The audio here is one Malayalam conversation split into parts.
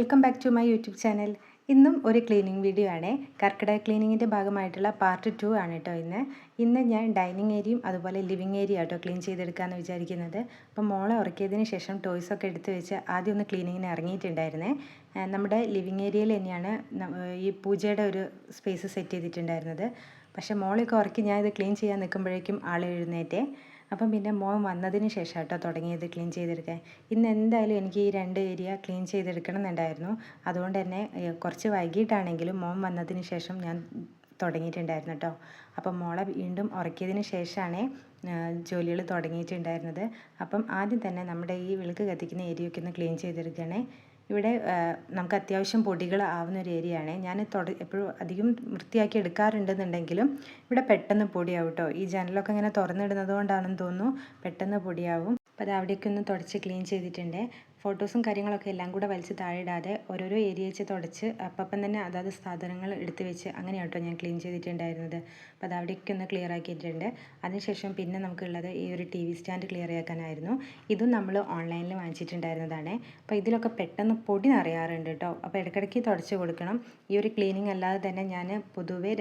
Welcome back to my YouTube channel. ഇന്നും ഒരു ക്ലീനിങ് വീഡിയോ ആണ്. കർക്കിടക ക്ലീനിങ്ങിൻ്റെ ഭാഗമായിട്ടുള്ള പാർട്ട് 2 ആണ് കേട്ടോ. ഇന്ന് ഞാൻ ഡൈനിങ് ഏരിയയും അതുപോലെ ലിവിങ് ഏരിയ കേട്ടോ ക്ലീൻ ചെയ്തെടുക്കാമെന്ന് വിചാരിക്കുന്നത്. അപ്പം മോളെ ഉറക്കിയതിന് ശേഷം ടോയ്സൊക്കെ എടുത്ത് വെച്ച് ആദ്യം ഒന്ന് ക്ലീനിങ്ങിന് ഇറങ്ങിയിട്ടുണ്ടായിരുന്നേ. നമ്മുടെ ലിവിങ് ഏരിയയിൽ തന്നെയാണ് ഈ പൂജയുടെ ഒരു സ്പേസ് സെറ്റ് ചെയ്തിട്ടുണ്ടായിരുന്നത്. പക്ഷേ മോളെയൊക്കെ ഉറക്കി ഞാൻ ഇത് ക്ലീൻ ചെയ്യാൻ നിൽക്കുമ്പോഴേക്കും ആൾ എഴുന്നേറ്റേ. അപ്പം പിന്നെ മോൻ വന്നതിന് ശേഷം കേട്ടോ തുടങ്ങിയത് ക്ലീൻ ചെയ്തെടുക്കാൻ. ഇന്ന് എന്തായാലും എനിക്ക് ഈ 2 ഏരിയ ക്ലീൻ ചെയ്തെടുക്കണം എന്നുണ്ടായിരുന്നു. അതുകൊണ്ട് തന്നെ കുറച്ച് വൈകിട്ടാണെങ്കിലും മോൻ വന്നതിന് ശേഷം ഞാൻ തുടങ്ങിയിട്ടുണ്ടായിരുന്നു കേട്ടോ. അപ്പം മോളെ വീണ്ടും ഉറക്കിയതിന് ശേഷമാണ് ജോലികൾ തുടങ്ങിയിട്ടുണ്ടായിരുന്നത്. അപ്പം ആദ്യം തന്നെ നമ്മുടെ ഈ വിളക്ക് കത്തിക്കുന്ന ഏരിയയൊക്കെ ഒന്ന് ക്ലീൻ ചെയ്തെടുക്കണേ. ഇവിടെ നമുക്ക് അത്യാവശ്യം പൊടികൾ ആവുന്ന ഒരു ഏരിയയാണ്. ഞാൻ എപ്പോഴും അധികം വൃത്തിയാക്കി എടുക്കാറുണ്ടെന്നുണ്ടെങ്കിലും ഇവിടെ പെട്ടെന്ന് പൊടിയാവും കേട്ടോ. ഈ ജനലൊക്കെ ഇങ്ങനെ തുറന്നിടുന്നത് കൊണ്ടാണെന്ന് തോന്നുന്നു പെട്ടെന്ന് പൊടിയാവും. അപ്പോൾ അത് അവിടേക്ക് ഒന്ന് തുടച്ച് ക്ലീൻ ചെയ്തിട്ടുണ്ട്. ഫോട്ടോസും കാര്യങ്ങളൊക്കെ എല്ലാം കൂടെ വലിച്ച് താഴെ ഇടാതെ ഓരോരോ ഏരിയ വെച്ച് തുടച്ച് അപ്പം തന്നെ അതാത് സാധനങ്ങൾ എടുത്ത് വെച്ച് അങ്ങനെയാണ് കേട്ടോ ഞാൻ ക്ലീൻ ചെയ്തിട്ടുണ്ടായിരുന്നത്. അപ്പോൾ അത് അവിടേക്ക് ഒന്ന് ക്ലിയർ ആക്കിയിട്ടുണ്ട്. അതിനുശേഷം പിന്നെ നമുക്കുള്ളത് ഈ ഒരു TV സ്റ്റാൻഡ് ക്ലിയർ ആക്കാനായിരുന്നു. ഇതും നമ്മൾ ഓൺലൈനിൽ വാങ്ങിച്ചിട്ടുണ്ടായിരുന്നതാണ്. അപ്പോൾ ഇതിലൊക്കെ പെട്ടെന്ന് പൊടി നിറയാറുണ്ട് കേട്ടോ. അപ്പോൾ ഇടയ്ക്കിടയ്ക്ക് തുടച്ച് കൊടുക്കണം. ഈ ഒരു ക്ലീനിങ് അല്ലാതെ തന്നെ ഞാൻ പൊതുവേ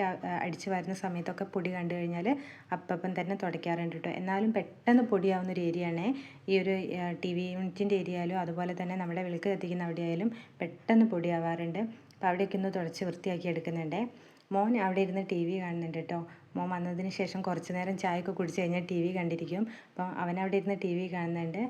അടിച്ച് വരുന്ന സമയത്തൊക്കെ പൊടി കണ്ടു കഴിഞ്ഞാൽ അപ്പം തന്നെ തുടയ്ക്കാറുണ്ട് കേട്ടോ. എന്നാലും പെട്ടെന്ന് പൊടിയാവുന്നൊരു ഏരിയയാണ് ഈ ഒരു TV യൂണിറ്റിൻ്റെ ഏരിയയിലും അതുപോലെ തന്നെ നമ്മുടെ വിളക്ക് കത്തിക്കുന്ന അവിടെയായാലും പെട്ടെന്ന് പൊടിയാവാറുണ്ട്. അപ്പോൾ അവിടേക്ക് ഒന്ന് തുടച്ച് വൃത്തിയാക്കി എടുക്കുന്നുണ്ട്. മോൻ അവിടെ ഇരുന്ന് TV കാണുന്നുണ്ട് കേട്ടോ. മോൻ വന്നതിന് ശേഷം കുറച്ച് നേരം ചായയൊക്കെ കുടിച്ച് കഴിഞ്ഞാൽ TV കണ്ടിരിക്കും. അപ്പോൾ അവനവിടെ ഇരുന്ന് TV കാണുന്നുണ്ട്.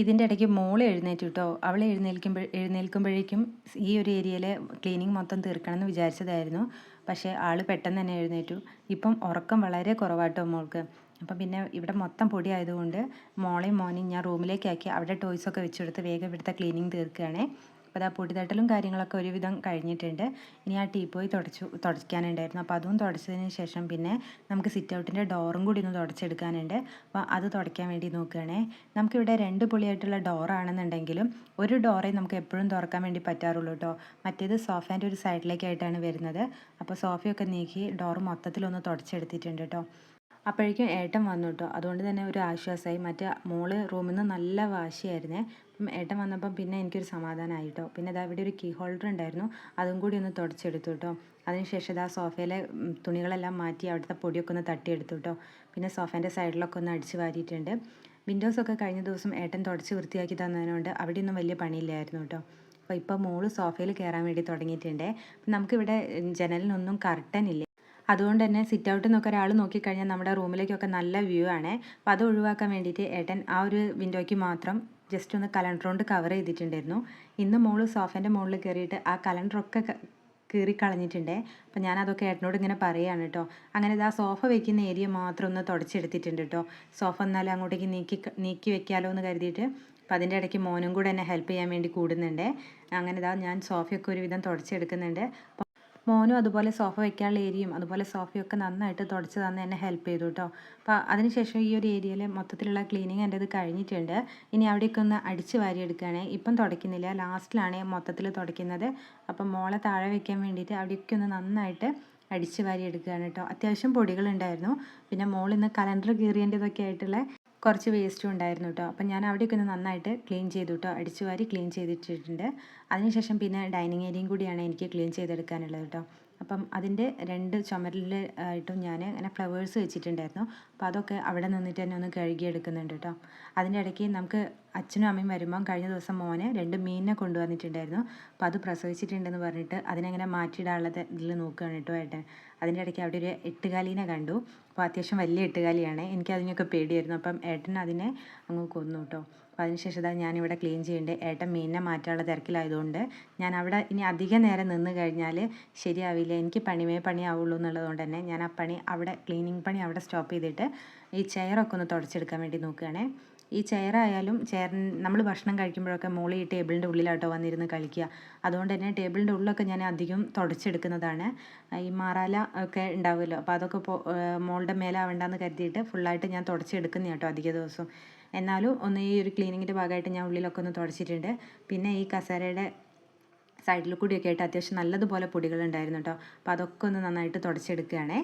ഇതിൻ്റെ ഇടയ്ക്ക് മോള് എഴുന്നേറ്റു കേട്ടോ. അവൾ എഴുന്നേൽക്കുമ്പോഴേക്കും ഈ ഒരു ഏരിയയിലെ ക്ലീനിങ് മൊത്തം തീർക്കണം എന്ന് വിചാരിച്ചതായിരുന്നു. പക്ഷേ ആൾ പെട്ടെന്ന് തന്നെ എഴുന്നേറ്റു. ഇപ്പം ഉറക്കം വളരെ കുറവാട്ടോ മോൾക്ക്. അപ്പം പിന്നെ ഇവിടെ മൊത്തം പൊടി ആയതുകൊണ്ട് മോളെയും മോനെയും ഞാൻ റൂമിലേക്കാക്കി അവിടെ ടോയ്സൊക്കെ വെച്ചെടുത്ത് വേഗം ഇവിടുത്തെ ക്ലീനിങ് തീർക്കുകയാണേ. അപ്പോൾ ആ പൊടി തട്ടലും കാര്യങ്ങളൊക്കെ ഒരുവിധം കഴിഞ്ഞിട്ടുണ്ട്. ഇനി ആ ടീപ്പോയി തുടയ്ക്കാനുണ്ടായിരുന്നു. അപ്പോൾ അതും തുടച്ചതിന് ശേഷം പിന്നെ നമുക്ക് സിറ്റ് ഔട്ടിൻ്റെ ഡോറും കൂടി ഒന്ന് തുടച്ചെടുക്കാനുണ്ട്. അപ്പോൾ അത് തുടയ്ക്കാൻ വേണ്ടി നോക്കുകയാണേ. നമുക്കിവിടെ 2 പൊളിയായിട്ടുള്ള ഡോറാണെന്നുണ്ടെങ്കിലും ഒരു ഡോറേ നമുക്ക് എപ്പോഴും തുറക്കാൻ വേണ്ടി പറ്റാറുള്ളൂ കേട്ടോ. മറ്റേത് സോഫേൻ്റെ ഒരു സൈഡിലേക്കായിട്ടാണ് വരുന്നത്. അപ്പോൾ സോഫയൊക്കെ നീക്കി ഡോറ് മൊത്തത്തിലൊന്ന് തുടച്ചെടുത്തിട്ടുണ്ട് കേട്ടോ. അപ്പോഴേക്കും ഏട്ടൻ വന്നു കേട്ടോ. അതുകൊണ്ട് തന്നെ ഒരു ആശ്വാസമായി. മറ്റേ മോള് റൂമിൽ നിന്ന് നല്ല വാശിയായിരുന്നേ. അപ്പം ഏട്ടൻ വന്നപ്പം പിന്നെ എനിക്കൊരു സമാധാനമായി കേട്ടോ. പിന്നെ ഇതാ ഇവിടെ ഒരു കീ ഹോൾഡർ ഉണ്ടായിരുന്നു, അതും കൂടി ഒന്ന് തുടച്ചെടുത്തു കേട്ടോ. അതിനുശേഷം ഇതാ സോഫയിലെ തുണികളെല്ലാം മാറ്റി അവിടുത്തെ പൊടിയൊക്കെ ഒന്ന് തട്ടിയെടുത്തു കേട്ടോ. പിന്നെ സോഫേൻ്റെ സൈഡിലൊക്കെ ഒന്ന് അടിച്ച് വാരിയിട്ടുണ്ട്. വിൻഡോസൊക്കെ കഴിഞ്ഞ ദിവസം ഏട്ടൻ തുടച്ച് വൃത്തിയാക്കി തന്നതിനോണ്ട് അവിടെയൊന്നും വലിയ പണിയില്ലായിരുന്നു കേട്ടോ. അപ്പോൾ ഇപ്പോൾ മോള് സോഫയിൽ കയറാൻ വേണ്ടി തുടങ്ങിയിട്ടുണ്ട്. നമുക്കിവിടെ ജനലിനൊന്നും കർട്ടൻ ഇല്ല. അതുകൊണ്ട് തന്നെ സിറ്റ് ഔട്ടിൽ നിന്നൊക്കെ ഒരാൾ നോക്കിക്കഴിഞ്ഞാൽ നമ്മുടെ റൂമിലേക്കൊക്കെ നല്ല വ്യൂ ആണ്. അപ്പോൾ അത് ഒഴിവാക്കാൻ വേണ്ടിയിട്ട് ഏട്ടൻ ആ ഒരു വിൻഡോയ്ക്ക് മാത്രം ജസ്റ്റ് ഒന്ന് കലണ്ടർ കൊണ്ട് കവർ ചെയ്തിട്ടുണ്ടായിരുന്നു. ഇന്ന് മോള് സോഫേൻ്റെ മുകളിൽ കയറിയിട്ട് ആ കലണ്ടറൊക്കെ കീറിക്കളഞ്ഞിട്ടുണ്ട്. അപ്പം ഞാനതൊക്കെ ഏട്ടനോട് ഇങ്ങനെ പറയുകയാണ് കേട്ടോ. അങ്ങനെ ആ സോഫ വയ്ക്കുന്ന ഏരിയ മാത്രം ഒന്ന് തുടച്ചെടുത്തിട്ടുണ്ട് കേട്ടോ. സോഫ എന്നാലും അങ്ങോട്ടേക്ക് നീക്കി വെക്കാമല്ലോ എന്ന് കരുതിയിട്ട്. അപ്പോൾ അതിൻ്റെ ഇടയ്ക്ക് മോനും കൂടെ എന്നെ ഹെൽപ്പ് ചെയ്യാൻ വേണ്ടി കൂടുന്നുണ്ട്. അങ്ങനെ ഞാൻ സോഫയൊക്കെ ഒരുവിധം തുടച്ചെടുക്കുന്നുണ്ട്. മോനും അതുപോലെ സോഫ വയ്ക്കാനുള്ള ഏരിയയും അതുപോലെ സോഫയൊക്കെ നന്നായിട്ട് തുടച്ച് തന്ന് എന്നെ ഹെൽപ്പ് ചെയ്തു കേട്ടോ. അപ്പോൾ അതിനുശേഷം ഈ ഒരു ഏരിയയിൽ മൊത്തത്തിലുള്ള ക്ലീനിങ് എൻ്റെ ഇത് കഴിഞ്ഞിട്ടുണ്ട്. ഇനി അവിടേക്ക് ഒന്ന് അടിച്ച് വാരിയെടുക്കുകയാണ്. ഇപ്പം തുടയ്ക്കുന്നില്ല, ലാസ്റ്റിലാണ് മൊത്തത്തിൽ തുടയ്ക്കുന്നത്. അപ്പം മോളെ താഴെ വയ്ക്കാൻ വേണ്ടിയിട്ട് അവിടേക്ക് ഒന്ന് നന്നായിട്ട് അടിച്ച് വാരിയെടുക്കുകയാണ് കേട്ടോ. അത്യാവശ്യം പൊടികളുണ്ടായിരുന്നു. പിന്നെ മോളിന്ന് കലണ്ടർ കീറിയതിൻ്റെതൊക്കെ ആയിട്ടുള്ള കുറച്ച് വേസ്റ്റും ഉണ്ടായിരുന്നു കേട്ടോ. അപ്പം ഞാൻ അവിടേക്ക് ഒന്ന് നന്നായിട്ട് ക്ലീൻ ചെയ്തു കേട്ടോ. അടിച്ചു വാരി ക്ലീൻ ചെയ്തിട്ടുണ്ട്. അതിനുശേഷം പിന്നെ ഡൈനിങ് ഏരിയയും കൂടിയാണ് എനിക്ക് ക്ലീൻ ചെയ്തെടുക്കാനുള്ളത് കേട്ടോ. അപ്പം അതിൻ്റെ 2 ചുമരിലായിട്ടും ഞാൻ അങ്ങനെ ഫ്ലവേഴ്സ് വെച്ചിട്ടുണ്ടായിരുന്നു. അപ്പോൾ അതൊക്കെ അവിടെ നിന്നിട്ട് തന്നെ ഒന്ന് കഴുകിയെടുക്കുന്നുണ്ട് കേട്ടോ. അതിൻ്റെ ഇടയ്ക്ക് നമുക്ക് അച്ഛനും അമ്മയും വരുമ്പം കഴിഞ്ഞ ദിവസം മോനെ 2 മീനിനെ കൊണ്ടുവന്നിട്ടുണ്ടായിരുന്നു. അപ്പോൾ അത് പ്രസവിച്ചിട്ടുണ്ടെന്ന് പറഞ്ഞിട്ട് അതിനെങ്ങനെ മാറ്റിയിടാനുള്ളത് ഇതിൽ നോക്കുകയാണ് കേട്ടോ ഏട്ടൻ. അതിൻ്റെ ഇടയ്ക്ക് അവിടെ ഒരു 8 കണ്ടു. അപ്പോൾ അത്യാവശ്യം വലിയ 8 എനിക്ക് അതിനൊക്കെ പേടിയായിരുന്നു. അപ്പം ഏട്ടൻ അതിനെ അങ്ങ് കൊന്നു കേട്ടോ. അപ്പോൾ അതിനുശേഷം ഞാനിവിടെ ക്ലീൻ ചെയ്യേണ്ടത്. ഏട്ടൻ മീനിനെ മാറ്റാനുള്ള തിരക്കിലായതുകൊണ്ട് ഞാൻ അവിടെ ഇനി അധികം നേരം നിന്ന് കഴിഞ്ഞാൽ ശരിയാവില്ല, എനിക്ക് പണിയാവുള്ളൂ എന്നുള്ളതുകൊണ്ട് തന്നെ ഞാൻ ആ പണി അവിടെ ക്ലീനിങ് പണി അവിടെ സ്റ്റോപ്പ് ചെയ്തിട്ട് ഈ ചെയറൊക്കെ ഒന്ന് തുടച്ചെടുക്കാൻ വേണ്ടി നോക്കുകയാണേ. ഈ ചെയറായാലും നമ്മൾ ഭക്ഷണം കഴിക്കുമ്പോഴൊക്കെ മോളി ഈ ടേബിളിൻ്റെ ഉള്ളിലാട്ടോ വന്നിരുന്ന് കളിക്കുക. അതുകൊണ്ട് തന്നെ ടേബിളിൻ്റെ ഉള്ളിലൊക്കെ ഞാൻ അധികം തുടച്ചെടുക്കുന്നതാണ്. ഈ മാറാല ഒക്കെ ഉണ്ടാവുമല്ലോ, അപ്പോൾ അതൊക്കെ മോളുടെ മേലാവണ്ടെന്ന് കരുതിയിട്ട് ഫുള്ളായിട്ട് ഞാൻ തുടച്ചെടുക്കുന്ന കേട്ടോ അധിക ദിവസം. എന്നാലും ഒന്ന് ഈ ഒരു ക്ലീനിങ്ങിൻ്റെ ഭാഗമായിട്ട് ഞാൻ ഉള്ളിലൊക്കെ ഒന്ന് തുടച്ചിട്ടുണ്ട്. പിന്നെ ഈ കസേരയുടെ സൈഡിൽ കൂടിയൊക്കെ ആയിട്ട് അത്യാവശ്യം നല്ലതുപോലെ പൊടികളുണ്ടായിരുന്നു കേട്ടോ. അപ്പോൾ അതൊക്കെ ഒന്ന് നന്നായിട്ട് തുടച്ചെടുക്കുകയാണേ.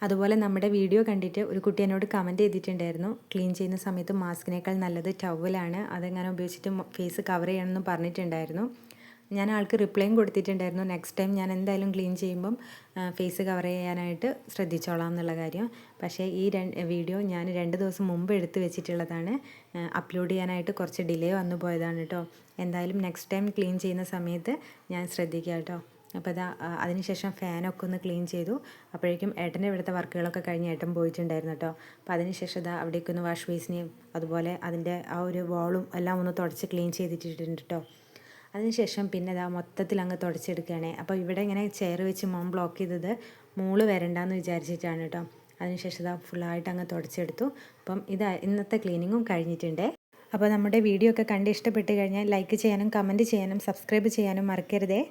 അതുപോലെ നമ്മുടെ വീഡിയോ കണ്ടിട്ട് ഒരു കുട്ടി എന്നോട് കമൻറ്റ് ചെയ്തിട്ടുണ്ടായിരുന്നു, ക്ലീൻ ചെയ്യുന്ന സമയത്ത് മാസ്കിനേക്കാൾ നല്ലത് ടവലാണ്, അതെങ്ങനെ ഉപയോഗിച്ചിട്ട് ഫേസ് കവർ ചെയ്യണമെന്ന് പറഞ്ഞിട്ടുണ്ടായിരുന്നു. ഞാൻ ആൾക്ക് റിപ്ലൈയും കൊടുത്തിട്ടുണ്ടായിരുന്നു, നെക്സ്റ്റ് ടൈം ഞാൻ എന്തായാലും ക്ലീൻ ചെയ്യുമ്പം ഫേസ് കവർ ചെയ്യാനായിട്ട് ശ്രദ്ധിച്ചോളാം എന്നുള്ള കാര്യം. പക്ഷേ ഈ വീഡിയോ ഞാൻ 2 ദിവസം മുമ്പ് എടുത്ത് വെച്ചിട്ടുള്ളതാണ്. അപ്ലോഡ് ചെയ്യാനായിട്ട് കുറച്ച് ഡിലേ വന്നു പോയതാണ് കേട്ടോ. എന്തായാലും നെക്സ്റ്റ് ടൈം ക്ലീൻ ചെയ്യുന്ന സമയത്ത് ഞാൻ ശ്രദ്ധിക്കാം കേട്ടോ. അപ്പോൾ അതിനുശേഷം ഫാനൊക്കെ ഒന്ന് ക്ലീൻ ചെയ്തു. അപ്പോഴേക്കും ഏട്ടൻ്റെ ഇവിടുത്തെ വർക്കുകളൊക്കെ കഴിഞ്ഞ് ഏട്ടൻ പോയിട്ടുണ്ടായിരുന്നു കേട്ടോ. അപ്പോൾ അതിനുശേഷം അവിടേക്കൊന്ന് വാഷ് ബേസിനെയും അതുപോലെ അതിൻ്റെ ആ ഒരു വാളും എല്ലാം ഒന്ന് തുടച്ച് ക്ലീൻ ചെയ്തിട്ടിട്ടുണ്ട് കേട്ടോ. അതിനുശേഷം പിന്നെ മൊത്തത്തിൽ അങ്ങ് തുടച്ചെടുക്കുകയാണ്. അപ്പോൾ ഇവിടെ ഇങ്ങനെ ചെയർ വെച്ച് മോൻ ബ്ലോക്ക് ചെയ്തത് മോള് വരണ്ടെന്ന് വിചാരിച്ചിട്ടാണ് കേട്ടോ. അതിനുശേഷം ഫുള്ളായിട്ട് അങ്ങ് തുടച്ചെടുത്തു. അപ്പം ഇന്നത്തെ ക്ലീനിങ്ങും കഴിഞ്ഞിട്ടുണ്ട്. അപ്പോൾ നമ്മുടെ വീഡിയോ ഒക്കെ കണ്ട് ഇഷ്ടപ്പെട്ട് കഴിഞ്ഞാൽ ലൈക്ക് ചെയ്യാനും കമൻറ്റ് ചെയ്യാനും സബ്സ്ക്രൈബ് ചെയ്യാനും മറക്കരുതേ.